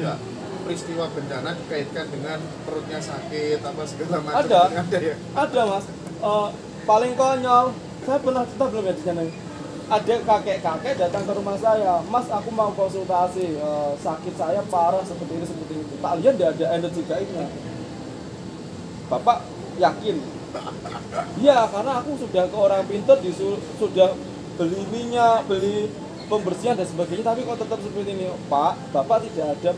nggak peristiwa bencana dikaitkan dengan perutnya sakit apa segala macam? Ada ya? Ada mas. Paling konyol, saya pernah cerita belum ya di sana. Ada kakek-kakek datang ke rumah saya, Mas aku mau konsultasi, sakit saya parah seperti ini seperti itu. Tak lihat tidak ada energi gaibnya. Bapak yakin? Iya, karena aku sudah ke orang pintar, sudah beli minyak, beli pembersihan dan sebagainya, tapi kok tetap seperti ini. Pak, Bapak tidak ada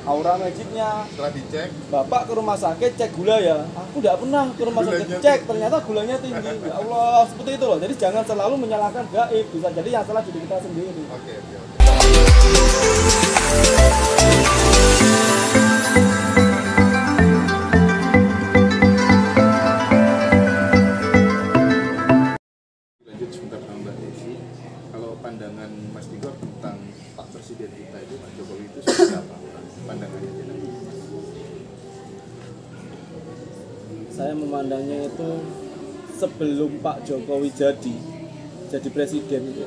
aura magicnya. Setelah dicek, Bapak ke rumah sakit cek gula ya. Aku tidak pernah ke rumah sakit cek, ternyata gulanya tinggi. Ya Allah, seperti itu loh. Jadi jangan selalu menyalahkan gaib. Bisa jadi yang salah diri kita sendiri. oke. Lanjut sebentar sama Mbak Desi. Kalau pandangan Mas Tigor tentang Pak Presiden kita itu, Pak Jokowi itu seperti apa? Pandangannya kita? Saya memandangnya itu sebelum Pak Jokowi jadi presiden itu.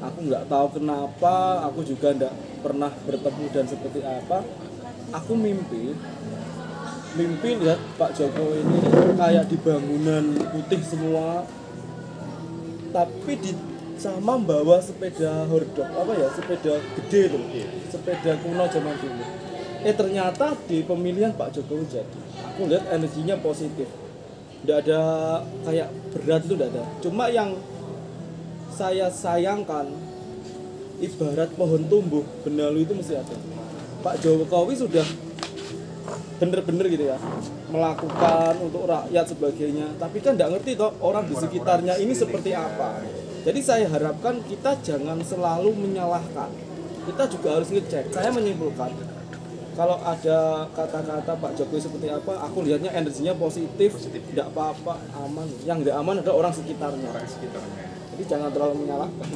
Aku nggak tahu kenapa, aku juga nggak pernah bertemu dan seperti apa. Aku mimpi lihat Pak Jokowi ini kayak di bangunan putih semua, tapi sama bawa sepeda hordok sepeda gede tuh, sepeda kuno zaman dulu. Ternyata di pemilihan Pak Jokowi jadi. Aku lihat energinya positif, tidak ada kayak berat tuh, tidak ada. Cuma yang saya sayangkan, ibarat pohon tumbuh, benalu itu mesti ada. Pak Jokowi sudah bener-bener gitu ya, melakukan untuk rakyat sebagainya, tapi kan tidak ngerti toh orang di sekitarnya ini seperti apa. Jadi saya harapkan kita jangan selalu menyalahkan, kita juga harus ngecek. Saya menyimpulkan, kalau ada kata-kata Pak Jokowi seperti apa, aku lihatnya energinya positif. Tidak apa-apa, aman. Yang tidak aman adalah orang sekitarnya. Jadi jangan terlalu menyalahkan.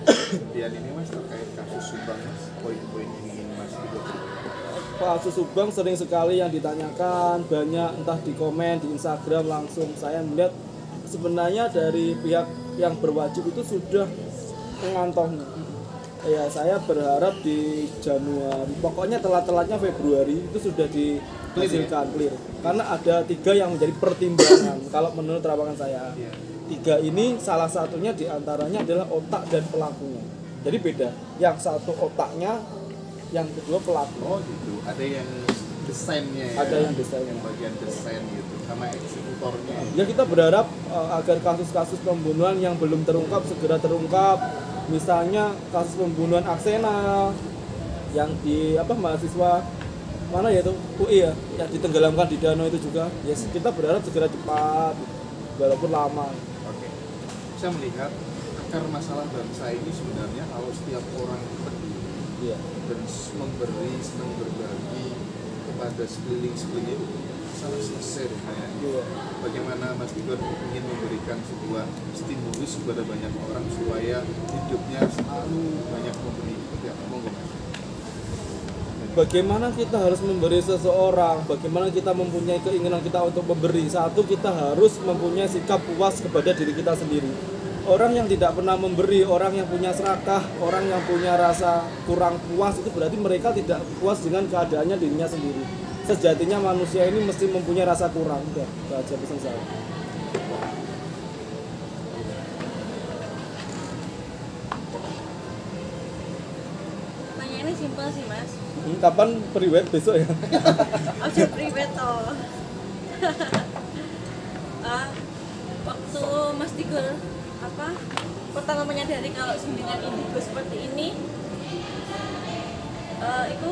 Kemudian ini Mas terkait kasus Subang, Mas, poin-poin yang ingin Mas Tigor. Kasus Subang sering sekali yang ditanyakan, banyak entah di komen, di Instagram langsung. Saya melihat sebenarnya dari pihak yang berwajib itu sudah mengantongi. Ya, saya berharap di Januari, pokoknya telat-telatnya Februari itu sudah dihasilkan clear. Karena ada 3 yang menjadi pertimbangan kalau menurut terawangan saya. 3 ini salah satunya diantaranya adalah otak dan pelakunya. Jadi beda. Yang satu otaknya, yang kedua pelaku. Oh gitu. Ada yang desainnya ya. Ada yang desainnya. Yang bagian desain gitu, sama eksekutornya. Ya kita berharap agar kasus-kasus pembunuhan yang belum terungkap segera terungkap. Misalnya kasus pembunuhan Aksena yang di mahasiswa mana ya itu UI ya, yang ditenggelamkan di danau itu juga. Ya kita berharap segera cepat walaupun lama. Oke. Saya melihat akar masalah bangsa ini sebenarnya kalau setiap orang peduli dan memberi, senang berbagi kepada sekeliling itu masalah selesai kayaknya. Bagaimana Mas Tigor ingin memberikan sebuah stimulus kepada banyak orang supaya hidupnya selalu banyak memberi? Ya, monggo Mas. Bagaimana kita harus memberi seseorang, bagaimana kita mempunyai keinginan kita untuk memberi. Satu, kita harus mempunyai sikap puas kepada diri kita sendiri. Orang yang tidak pernah memberi, orang yang punya serakah, orang yang punya rasa kurang puas, itu berarti mereka tidak puas dengan keadaannya dirinya sendiri. Sejatinya manusia ini mesti mempunyai rasa kurang. Udah, itu aja pesan saya. Pertanyaannya simpel sih Mas. Kapan priwet besok ya? Ojo priwet toh. Waktu Mas Tigor pertama menyadari kalau dengan indigo seperti ini, itu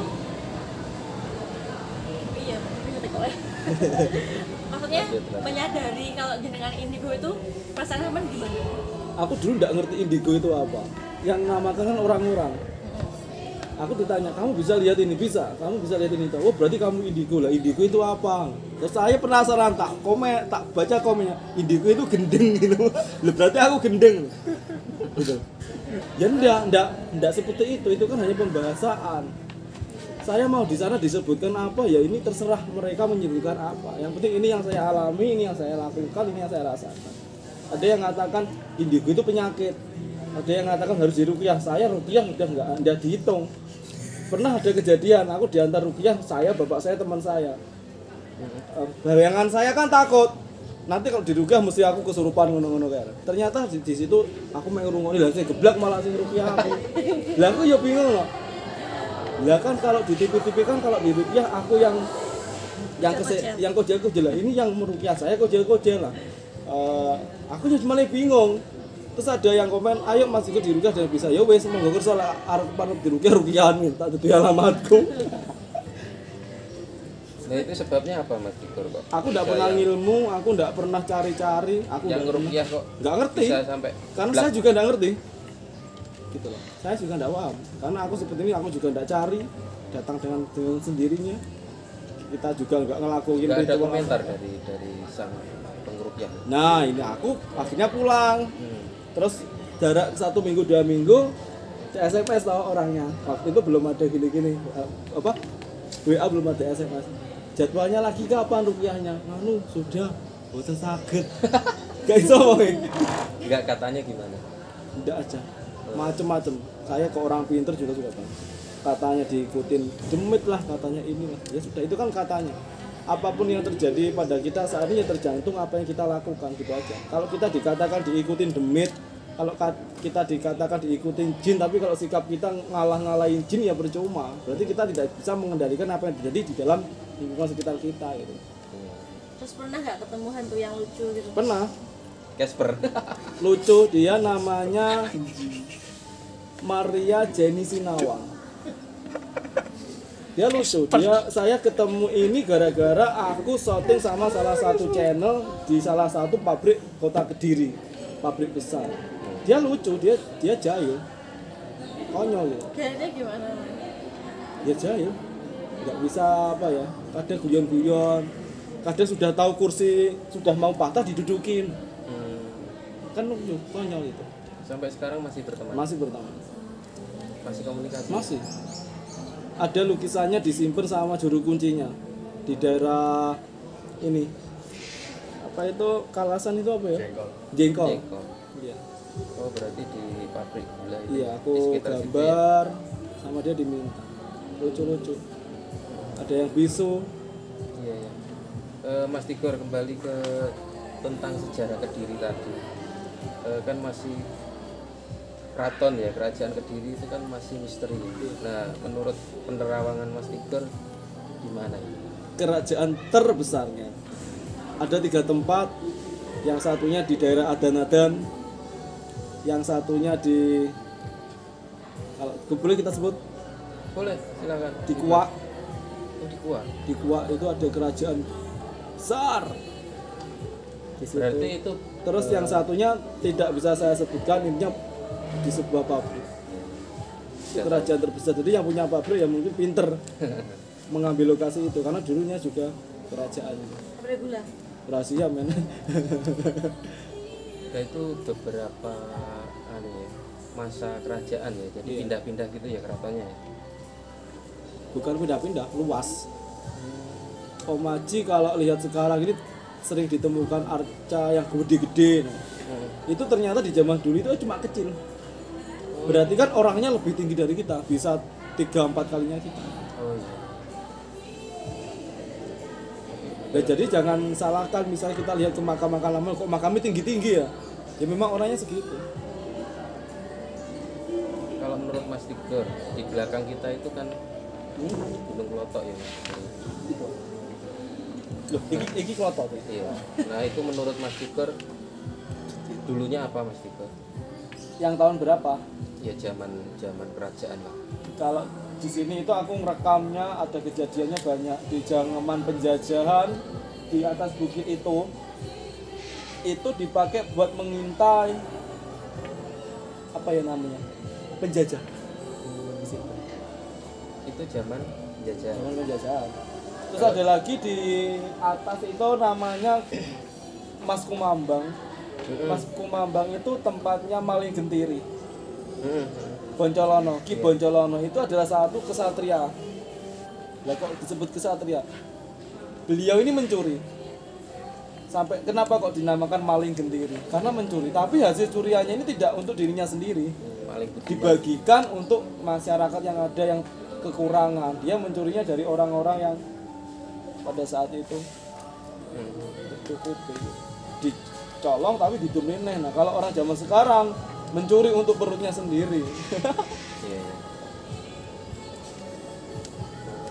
maksudnya menyadari kalau dengan indigo itu perasaan apa gimana? Aku dulu nggak ngerti indigo itu apa. Yang namakan kan orang-orang. Aku ditanya, kamu bisa lihat ini? Bisa. Kamu bisa lihat ini? Oh berarti kamu indigo lah. Indigo itu apa? Terus saya penasaran, tak baca komennya. Indigo itu gendeng gitu. Loh, berarti aku gendeng. Gitu. Ya enggak seperti itu. Itu kan hanya pembahasan. Saya mau di sana disebutkan apa ya, ini terserah mereka menyebutkan apa. Yang penting ini yang saya alami, ini yang saya lakukan, ini yang saya rasakan. Ada yang mengatakan indigo itu penyakit. Ada yang mengatakan harus diruqyah. Saya ruqyah udah enggak dihitung. pernah ada kejadian aku diantar ruqyah, saya, bapak saya, teman saya. Bayangan saya kan takut nanti kalau diruqyah mesti aku kesurupan ngono-ngono kayak. Ternyata di situ aku main ngrungokne lah sing geblak malah sing ruqyah aku. Lah aku ya bingung loh. Lah kan kalau di TV-TV kan kalau di ruqyah aku yang kojel lah. Ini yang meruqyah saya kojel lah. Aku jadi malah bingung. Terus ada yang komen, ayo Mas ikut di ruqyah dan bisa. Ya wes monggo kersa arep panut di ruqyah tak dudu alamatku. Nah itu sebabnya apa Mas Tigor kok? Aku enggak pernah ngilmu, aku enggak pernah cari-cari, aku yang ruqyah kok enggak ngerti. Bisa sampai karena saya juga enggak ngerti. Gitu loh. Saya juga enggak paham. Karena aku seperti ini aku juga enggak cari, datang dengan sendirinya. Kita juga enggak ngelakuin enggak ada komentar dari sang pengruqyah. Nah, ini aku akhirnya pulang. Terus jarak 1 minggu 2 minggu SMS tahu orangnya. Waktu itu belum ada gini-gini WA belum ada SMS. Jadwalnya lagi kapan ruqyahnya? Anu sudah, bosan sakit. Gak iso Enggak katanya gimana? Tidak aja. Macem-macem. Saya ke orang pinter juga sudah tahu. Katanya diikutin, demit lah katanya ini lah. Ya sudah itu kan katanya. Apapun yang terjadi pada kita saat ini tergantung apa yang kita lakukan gitu aja. Kalau kita dikatakan diikutin demit, kalau kita dikatakan diikutin jin, tapi kalau sikap kita ngalahin jin ya percuma. Berarti kita tidak bisa mengendalikan apa yang terjadi di dalam lingkungan sekitar kita gitu. Terus pernah nggak ketemu hantu yang lucu gitu? Pernah. Casper. Lucu, dia namanya Maria Jenny Sinawang. Dia lucu, saya ketemu ini gara-gara aku syuting sama salah satu channel di salah satu pabrik kota Kediri, pabrik besar. Dia lucu, dia jahil, konyol ya. Kayaknya gimana? Dia jahil, nggak bisa apa ya, kadang guyon-guyon, kadang sudah tahu kursi sudah mau patah didudukin, kan lucu, konyol itu. Sampai sekarang masih berteman? Masih berteman. Masih komunikasi? Masih. Ada lukisannya disimpan sama juru kuncinya di daerah ini. Apa itu Kalasan itu apa ya? Jengkol. Iya. Oh berarti di pabrik gula itu. Iya, aku di sekitar gambar sama dia diminta. Lucu-lucu. Ada yang bisu. Iya ya. Mas Tigor kembali ke tentang sejarah Kediri tadi. Kan masih keraton ya, kerajaan Kediri itu kan masih misteri. Nah, menurut penerawangan Mas Tigor gimana ya? Kerajaan terbesarnya ada 3 tempat. Yang satunya di daerah Adan-Adan, yang satunya di, kalau boleh kita sebut, boleh silakan, di Kuak. Oh, di Kuak. Di Kuak itu ada kerajaan besar di situ. Berarti itu terus yang satunya tidak bisa saya sebutkan, intinya di sebuah pabrik. Itu kerajaan terbesar, jadi yang punya pabrik ya mungkin pinter mengambil lokasi itu karena dulunya juga kerajaan. Pabrik gula. Rahasia men. Nah, itu beberapa masa kerajaan ya, jadi Iya. pindah-pindah gitu ya keratonnya ya. Bukan pindah-pindah, luas. Omaji kalau lihat sekarang ini sering ditemukan arca yang gede-gede. Itu ternyata di zaman dulu itu cuma kecil. Berarti kan orangnya lebih tinggi dari kita, bisa 3-4 kalinya kita. Oh iya. Ya, jadi jangan salahkan misalnya kita lihat ke makam-makam lama kok makamnya tinggi-tinggi ya. Ya memang orangnya segitu. Kalau menurut Mas Tigor, di belakang kita itu kan Gunung Klotok ya. Loh, iki klotok ya. Iya. Nah, itu menurut Mas Tigor dulunya apa Mas Tigor? Yang tahun berapa? Ya zaman kerajaan lah. Kalau di sini itu aku ngerekamnya ada kejadiannya banyak di zaman penjajahan di atas bukit itu dipakai buat mengintai apa ya namanya penjajah. Itu zaman penjajahan. Zaman penjajahan. Terus ada lagi di atas itu namanya Mas Kumambang. Mas Kumambang itu tempatnya Maling Gentiri. Boncolono, Ki Boncolono itu adalah satu kesatria. Lah kok disebut kesatria? Beliau ini mencuri. Sampai kenapa kok dinamakan Maling Gentiri? Karena mencuri, tapi hasil curiannya ini tidak untuk dirinya sendiri. Maling Dibagikan untuk masyarakat yang ada yang kekurangan, dia mencurinya dari orang-orang yang pada saat itu dicolong tapi didomineh. Nah kalau orang zaman sekarang mencuri untuk perutnya sendiri. Iya, iya.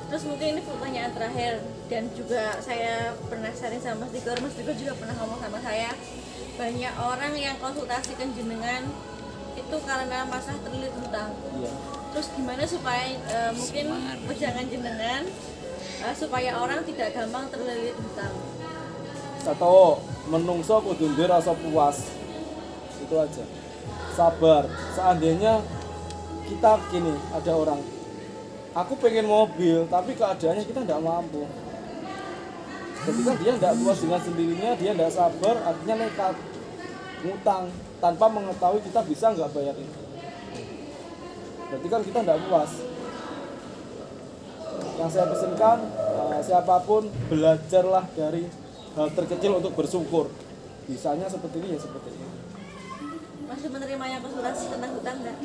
Terus mungkin ini pertanyaan terakhir dan juga saya pernah sharing sama Mas Tigor juga pernah ngomong sama saya, banyak orang yang konsultasi ke jenengan itu karena masalah terlilit hutang. Iya. Terus gimana supaya mungkin pejangan jenengan supaya orang tidak gampang terlilit hutang? Satu, menungso kudu duwe rasa puas. Itu aja. Sabar. Seandainya kita gini, ada orang, aku pengen mobil tapi keadaannya kita tidak mampu. Ketika dia tidak puas dengan sendirinya, dia tidak sabar, akhirnya nekat ngutang tanpa mengetahui kita bisa nggak bayar itu. Berarti kan kita tidak puas. Yang saya pesankan, siapapun belajarlah dari hal terkecil untuk bersyukur. Bisanya seperti ini ya seperti ini. Masih menerima yang konsultasi tentang hutang nggak?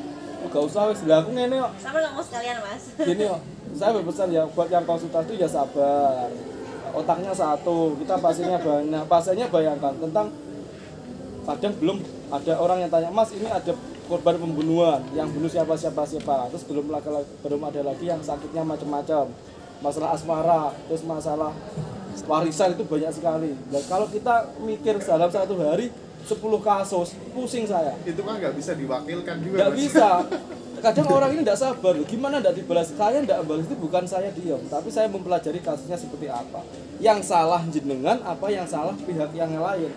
Oh, gak usah wis, lah aku ngene kok. Sama nggak mau sekalian Mas? Gini kok, saya berpesan ya buat yang konsultasi ya sabar. Otaknya satu, kita pasiennya banyak. Pasiennya bayangkan tentang kadang belum ada orang yang tanya, Mas ini ada korban pembunuhan yang bunuh siapa, terus belum ada lagi yang sakitnya macam-macam, masalah asmara, terus masalah warisan itu banyak sekali. Dan kalau kita mikir dalam satu hari 10 kasus, pusing saya. Itu kan nggak bisa diwakilkan juga. Nggak Mas. bisa. Kadang orang ini tidak sabar, gimana tidak dibalas? Saya tidak balas itu bukan saya diam, tapi saya mempelajari kasusnya seperti apa. Yang salah jenengan, apa yang salah pihak yang lain.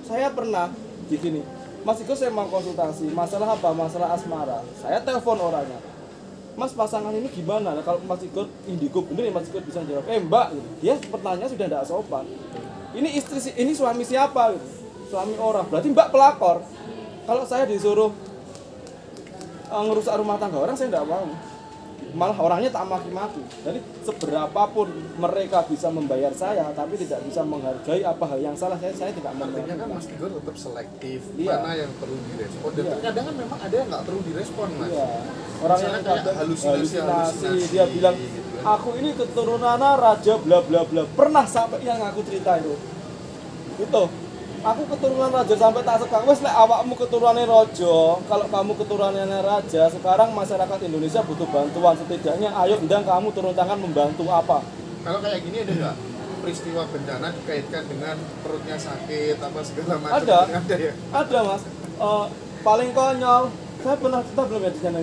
Saya pernah begini, Mas Iko saya mau konsultasi, masalah apa? Masalah asmara. Saya telepon orangnya, Mas pasangan ini gimana? Nah, kalau Mas Iko indigo bener ya Mas Iko bisa jawab, Mbak, gitu. Dia pertanyaan sudah tidak sopan. Ini istri, ini suami siapa? Gitu. Suami orang, berarti Mbak pelakor. Kalau saya disuruh ngerusak rumah tangga orang, saya tidak mau. Malah orangnya tak maki-maki. Jadi seberapapun mereka bisa membayar saya, tapi tidak bisa menghargai apa hal yang salah, saya tidak mau. Artinya kan Mas Tigor tetap selektif, Iya. mana yang perlu direspon. Dan Iya. terkadang kan memang ada yang nggak perlu direspon, Mas. Iya. Orang yang Misalnya kayak kadang halusinasi, dia bilang, gitu kan. aku ini keturunannya raja bla bla bla. Pernah sampai yang aku cerita itu. Aku keturunan raja sampai tak sekang. Wes lek awakmu keturunannya raja, kalau kamu keturunannya raja, sekarang masyarakat Indonesia butuh bantuan, setidaknya ayo ndang kamu turun tangan membantu apa? Kalau kayak gini ada nggak peristiwa bencana dikaitkan dengan perutnya sakit apa segala macam? Ada. ya. Ada Mas. Paling konyol, saya pernah cerita belum ya di sana.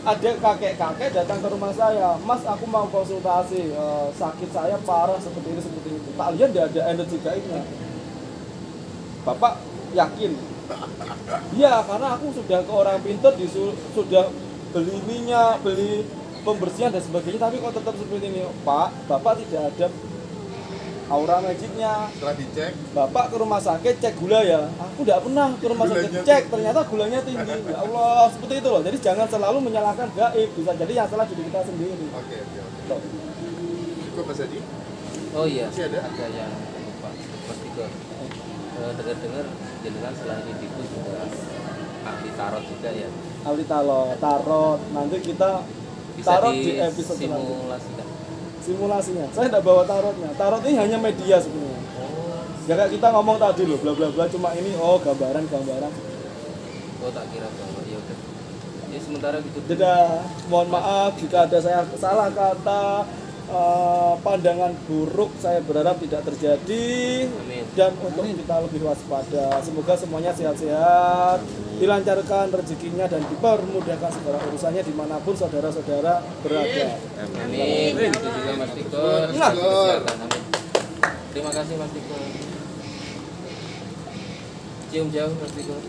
Ada kakek-kakek datang ke rumah saya, Mas aku mau konsultasi, sakit saya parah seperti ini seperti itu. Tak lihat tidak ada energi gaibnya. Bapak yakin? Iya, karena aku sudah ke orang pintar, sudah beli minyak, beli pembersihan dan sebagainya, tapi kok tetap seperti ini, Pak. Bapak tidak ada aura magicnya. Setelah dicek, Bapak ke rumah sakit cek gula ya. Aku tidak pernah ke rumah sakit cek, ternyata gulanya tinggi. Ya Allah, seperti itu loh. Jadi jangan selalu menyalahkan gaib. Bisa jadi yang salah diri kita sendiri. oke. Tuh. Cukup Mas Adi? Oh iya, Masih ada? yang lupa Mas Tigor. Dengar-dengar jenengan selain indigo juga ahli tarot juga ya. Ahli tarot. Nanti kita Bisa tarot di episode selanjutnya. disimulasikan. Simulasinya. Saya tidak bawa tarotnya. Tarot ini hanya media sebenarnya. Ya kayak kita ngomong tadi loh, bla bla bla, cuma ini gambaran. Oh tak kira bahwa ya udah. Ya sementara gitu. Dadah. Mohon maaf jika ada saya salah kata. Pandangan buruk saya berharap tidak terjadi. Amin. Dan untuk kita lebih waspada, semoga semuanya sehat-sehat, dilancarkan rezekinya dan dipermudahkan segala urusannya dimanapun saudara-saudara berada. Amin. Itu juga Mas Tigor. Nah. Kesehatan. Amin. Terima kasih Mas Tigor. Cium jauh Mas Tigor.